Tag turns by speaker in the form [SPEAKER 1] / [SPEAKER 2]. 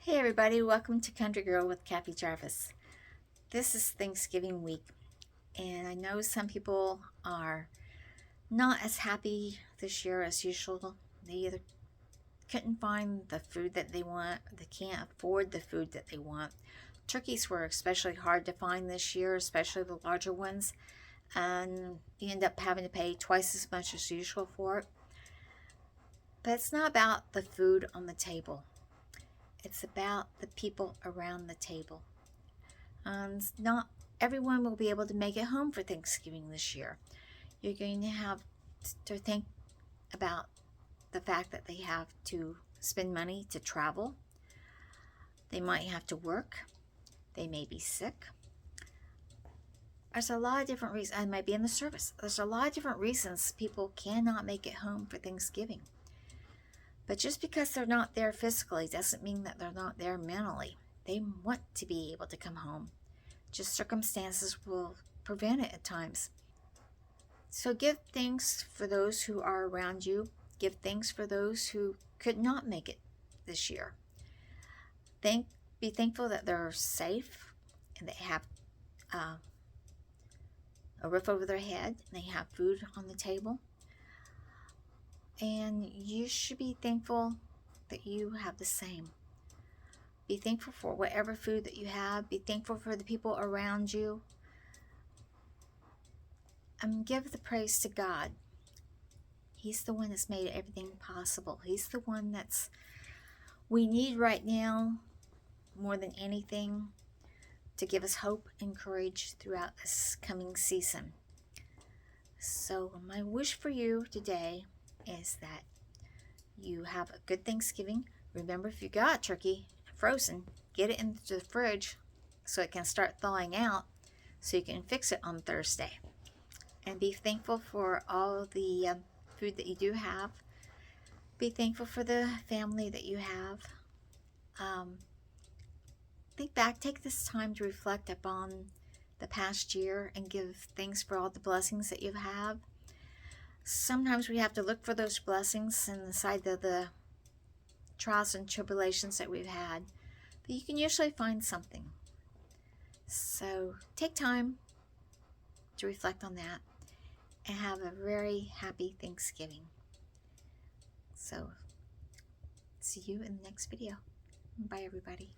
[SPEAKER 1] Hey everybody, welcome to Country Girl with Kathy Jarvis. This is Thanksgiving week, and I know some people are not as happy this year as usual. They either couldn't find the food that they want, or they can't afford the food that they want. Turkeys were especially hard to find this year, especially the larger ones, and you end up having to pay twice as much as usual for it. But it's not about the food on the table. It's about the people around the table. Not everyone will be able to make it home for Thanksgiving this year. You're going to have to think about the fact that they have to spend money to travel. They might have to work. They may be sick. There's a lot of different reasons. I might be in the service. There's a lot of different reasons people cannot make it home for Thanksgiving. But just because they're not there physically doesn't mean that they're not there mentally. They want to be able to come home. Just circumstances will prevent it at times. So give thanks for those who are around you. Give thanks for those who could not make it this year. Be thankful that they're safe and they have a roof over their head and they have food on the table. And you should be thankful that you have the same. Be thankful for whatever food that you have. Be thankful for the people around you. And give the praise to God. He's the one that's made everything possible. He's the one that's we need right now more than anything to give us hope and courage throughout this coming season. So my wish for you today is that you have a good Thanksgiving. Remember, if you got turkey frozen, get it into the fridge so it can start thawing out so you can fix it on Thursday. And be thankful for all the food that you do have. Be thankful for the family that you have. Think back, take this time to reflect upon the past year and give thanks for all the blessings that you have. Sometimes we have to look for those blessings inside of the trials and tribulations that we've had, but you can usually find something. So take time to reflect on that and have a very happy Thanksgiving. So see you in the next video. Bye everybody.